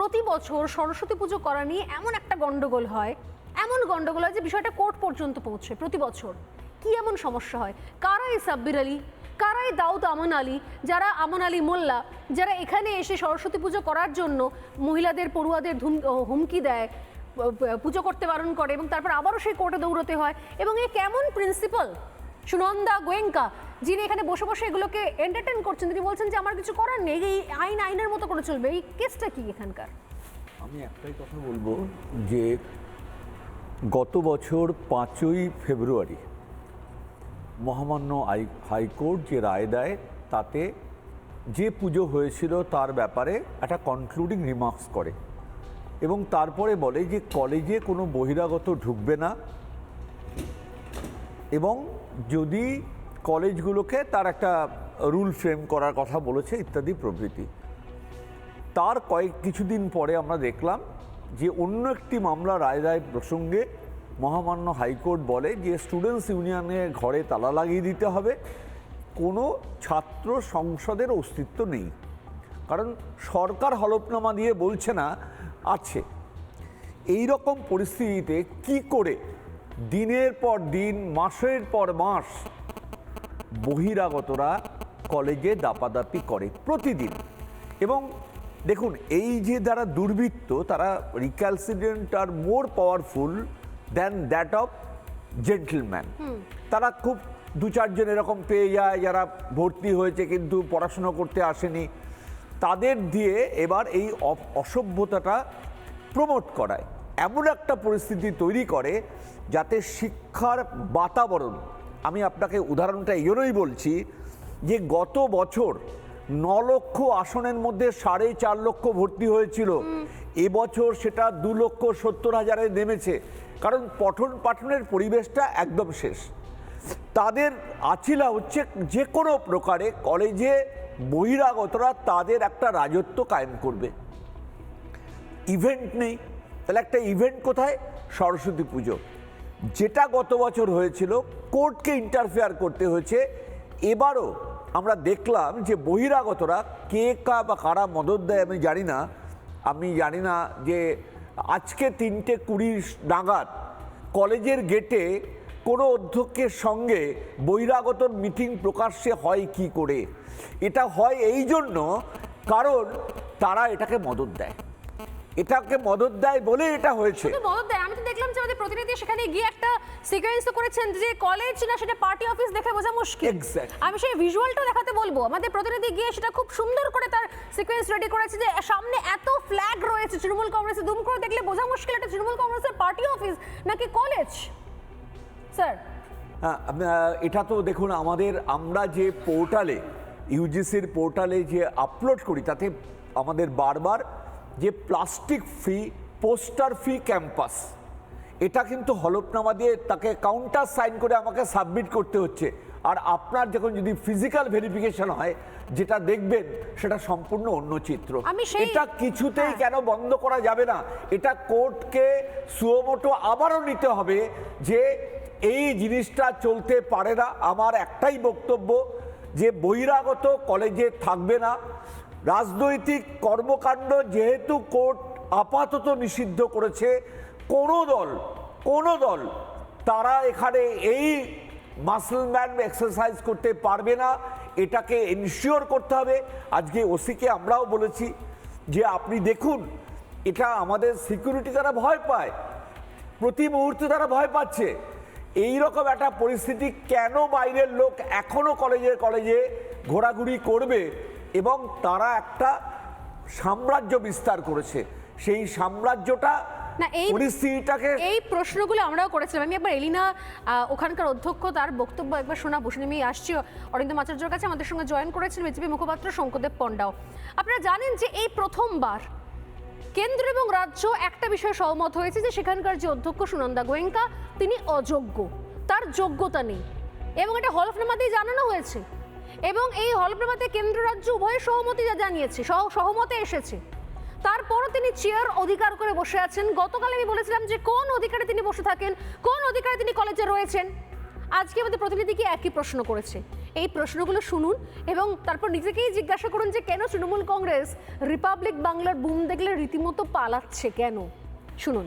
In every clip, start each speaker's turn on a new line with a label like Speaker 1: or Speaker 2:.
Speaker 1: প্রতি বছর সরস্বতী পুজো করা নিয়ে এমন একটা গন্ডগোল হয়, যে বিষয়টা কোর্ট পর্যন্ত পৌঁছে প্রতি বছর। কি এমন সমস্যা হয়? কারা এই সাব্বির আলী, কারা এই দাউদ আমান আলী, যারা আমান আলী মোল্লা, যারা এখানে এসে সরস্বতী পুজো করার জন্য মহিলাদের পড়ুয়াদের হুমকি দেয়, পুজো করতে বারণ করে এবং তারপর আবারও সেই কোর্টে দৌড়তে হয়? এবং এই কেমন প্রিন্সিপাল সুনন্দা গোয়েঙ্কা, যিনি এখানে বসে বসে এগুলোকে এন্টারটেন করছেন, তিনি বলছেন যে আমার কিছু করার নেই, এই আইন আইনের মতো করে চলবে। এই কেসটা কি এখানকার?
Speaker 2: আমি একটাই কথা বলবো যে গত বছর 5ই ফেব্রুয়ারি মহামান্য হাইকোর্ট যে রায় দেয় তাতে যে পুজো হয়েছিল তার ব্যাপারে একটা কনক্লুডিং রিমার্কস করে এবং তারপরে বলে যে কলেজে কোনো বহিরাগত ঢুকবে না এবং যদি কলেজগুলোকে তার একটা রুল ফ্রেম করার কথা বলেছে ইত্যাদি প্রভৃতি। তার কিছুদিন পরে আমরা দেখলাম যে অন্য একটি মামলা রায় প্রসঙ্গে মহামান্য হাইকোর্ট বলে যে স্টুডেন্টস ইউনিয়নের ঘরে তালা লাগিয়ে দিতে হবে, কোনো ছাত্র সংসদের অস্তিত্ব নেই, কারণ সরকার হলফনামা দিয়ে বলছে না আছে। এই রকম পরিস্থিতিতে কি করে দিনের পর দিন, মাসের পর মাস বহিরাগতরা কলেজে দাপাদাপি করে প্রতিদিন? এবং দেখুন, এই যে যারা দুর্বৃত্ত, তারা রিক্যালসিডেন্ট আর more powerful than that of gentleman. তারা খুব 2-4 জন এরকম পেয়ে যায় যারা ভর্তি হয়েছে কিন্তু পড়াশোনা করতে আসেনি, তাদের দিয়ে এবার এই অসভ্যতাটা প্রমোট করায়, এমন একটা পরিস্থিতি তৈরি করে যাতে শিক্ষার বাতাবরণ, আমি আপনাকে উদাহরণটা এই জন্যই বলছি যে গত বছর 9 লক্ষ আসনের মধ্যে 4.5 লক্ষ ভর্তি হয়েছিল, এবছর সেটা 2,70,000-এ নেমেছে, কারণ পঠন পাঠনের পরিবেশটা একদম শেষ। তাদের আছিলা হচ্ছে যে কোনো প্রকারে কলেজে বহিরাগতরা তাদের একটা রাজত্ব কায়েম করবে। ইভেন্ট নেই, তাহলে একটা ইভেন্ট কোথায়? সরস্বতী পুজো, যেটা গত বছর হয়েছিল কোর্টকে ইন্টারফেয়ার করতে হয়েছে। এবারও আমরা দেখলাম যে বহিরাগতরা কে বা কারা মদত দেয় আমি জানি না যে আজকে 3:20 নাগাদ কলেজের গেটে কোনো অধ্যক্ষের সঙ্গে বহিরাগতর মিটিং প্রকাশ্যে হয় কি করে? এটা হয় এই জন্য কারণ তারা এটাকে মদত দেয়, বলে এটা হয়েছে।
Speaker 1: মদত দেয়, আমি তো দেখলাম যে আমাদের প্রতিনিধি সেখানে গিয়ে একটা সিকোয়েন্স করেছেন যে কলেজ না সেটা পার্টি অফিস দেখে বোঝা মুশকিল। আমি সেই ভিজুয়ালটা দেখাতে বলবো, আমাদের প্রতিনিধি গিয়ে সেটা খুব সুন্দর করে তার সিকোয়েন্স রেডি করেছে যে সামনে এত ফ্ল্যাগ রয়েছে তৃণমূল কংগ্রেসে, দুম করে দেখলে বোঝা মুশকিল এটা তৃণমূল কংগ্রেসের পার্টি অফিস নাকি কলেজ। স্যার,
Speaker 2: এটা তো দেখুন, আমরা যে পোর্টালে, ইউজিসির পোর্টালে যে আপলোড করি তাতে আমাদের বারবার যে plastic free, poster free campus, এটা কিন্তু হলফনামা দিয়ে তাকে কাউন্টার সাইন করে আমাকে সাবমিট করতে হচ্ছে। আর আপনার যখন যদি ফিজিক্যাল ভেরিফিকেশন হয়, যেটা দেখবেন সেটা সম্পূর্ণ অন্য চিত্র। এটা কিছুতেই কেন বন্ধ করা যাবে না? এটা কোর্টকে সুমোটো আবারও নিতে হবে যে এই জিনিসটা চলতে পারে না। আমার একটাই বক্তব্য যে বহিরাগত কলেজে থাকবে না। রাজনৈতিক কর্মকাণ্ড যেহেতু কোর্ট আপাতত নিষিদ্ধ করেছে, কোনো দল তারা এখানে এই মাসলম্যান এক্সারসাইজ করতে পারবে না। এটাকে এনশিওর করতে হবে। আজকে ওসিকে আমরাও বলেছি যে আপনি দেখুন, এটা আমাদের সিকিউরিটি তারা ভয় পায়, প্রতি মুহূর্তে তারা ভয় পাচ্ছে। এই রকম একটা পরিস্থিতি কেন বাইরের লোক এখনো কলেজে ঘোরাঘুরি করবে? এবং তারা একটা সাম্রাজ্য বিস্তার করেছে, সেই সাম্রাজ্যটা
Speaker 1: এই প্রশ্নগুলো আমরাও করেছিলাম। আমি একবার এলিনা, ওখানকার অধ্যক্ষ, তার বক্তব্য একবার শোনাবো। আমি আসছি অরিন্দম আচার্যের কাছে, আমাদের সঙ্গে জয়েন করেছিলেন বিজেপি মুখপাত্র শঙ্করদেব পণ্ডাও। আপনারা জানেন যে এই প্রথমবার কেন্দ্র এবং রাজ্য একটা বিষয়ে সহমত হয়েছে যে সেখানকার যে অধ্যক্ষ সুনন্দা গোয়েঙ্কা তিনি অযোগ্য, তার যোগ্যতা নেই, এবং এটা হলফনামা দিয়ে জানানো হয়েছে। এবং এই হলফনামাতে কেন্দ্র রাজ্য উভয়ের সহমতি জানিয়েছে, সহমতে এসেছে। তারপরও তিনি চেয়ার অধিকার করে বসে আছেন। গতকাল আমি বলেছিলাম যে কোন অধিকারে তিনি বসে থাকেন, কোন অধিকারে তিনি কলেজে রয়েছেন। আজকে আমাদের প্রতিনিধিকে একই প্রশ্ন করেছে। এই প্রশ্নগুলো শুনুন এবং তারপর নিজেকেই জিজ্ঞাসা করুন যে কেন তৃণমূল কংগ্রেস রিপাবলিক বাংলার বুম দেখলে রীতিমতো পালাচ্ছে কেন। শুনুন।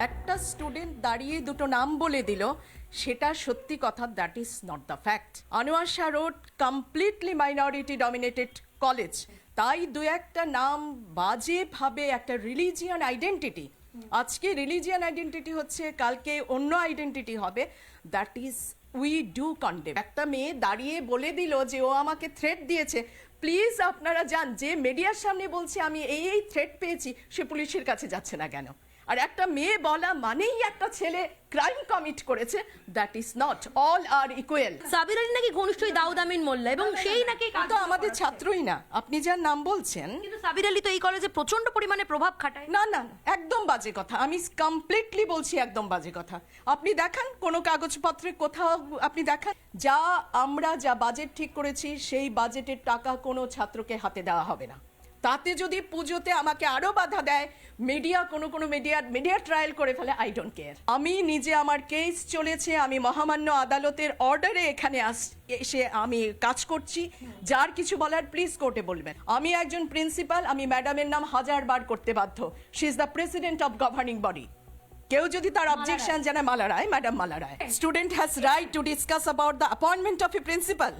Speaker 3: একটা স্টুডেন্ট দাঁড়িয়ে দুটো নাম বলে দিল, সেটা সত্যি কথা, that is not the fact. Anwar Shah road completely minority dominated college, তাই দু একটা নাম বাজেভাবে একটা রিলিজিয়ান আইডেন্টিটি, আজকে রিলিজিয়ান আইডেন্টিটি হচ্ছে, কালকে অন্য আইডেন্টিটি হবে, that is we do condemn. একটা মেয়ে দাঁড়িয়ে বলে দিল যে ও আমাকে থ্রেট দিয়েছে, প্লিজ আপনারা যান, যে মিডিয়ার সামনে বলছে আমি এই থ্রেট পেয়েছি, সে পুলিশের কাছে যাচ্ছে না কেন? আর একটা মেয়ে বলা মানেই একটা ছেলে ক্রাইম কমিট করেছে, that is not, all are equal.
Speaker 4: Sabir Ali নাকি ঘনিষ্ঠ দাউদ আমিন মোল্লা এবং সেই নাকি
Speaker 3: তো আমাদের ছাত্রই না, আপনি যার নাম বলছেন।
Speaker 4: কিন্তু সাবির আলী তো এই কলেজে প্রচন্ড পরিমাণে প্রভাব খাটায়।
Speaker 3: না না, একদম বাজে কথা, আমি কমপ্লিটলি বলছি একদম বাজে কথা। আপনি দেখান কোনো কাগজপত্রে কোথাও, আপনি দেখান যা আমরা যা বাজেট ঠিক করেছি সেই বাজেটের টাকা কোনো ছাত্রকে হাতে দেওয়া হবে না। তাতে যদি পুজোতে আমাকে আরো বাধা দেয়, মিডিয়া কোনো মিডিয়া ট্রায়াল করে ফেলে, আই ডোন্ট কেয়ার। আমি নিজে, আমার কেস চলেছে, আমি মহামান্য আদালতের অর্ডারে এখানে এসে আমি কাজ করছি। যার কিছু বলার প্লিজ কোর্টে বলবেন। আমি একজন প্রিন্সিপাল, আমি ম্যাডামের নাম 1000 বার করতে বাধ্য। She is the president of governing body. কেউ যদি তার অবজেকশন জানায়, Mala Roy, madam Mala Roy, student has right to discuss about the appointment of a principal.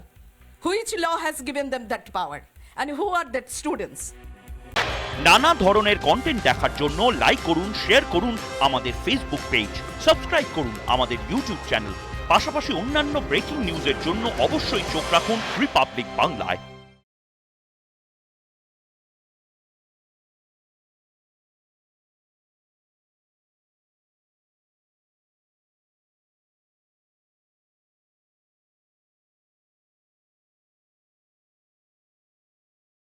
Speaker 3: Which law has given them that power and who are that students?
Speaker 5: নানা ধরনের content দেখার জন্য like করুন, share করুন আমাদের ফেসবুক পেজ, সাবস্ক্রাইব করুন আমাদের ইউটিউব চ্যানেল। পাশাপাশি অন্যান্য ব্রেকিং নিউজের জন্য অবশ্যই চোখ রাখুন রিপাবলিক বাংলায়।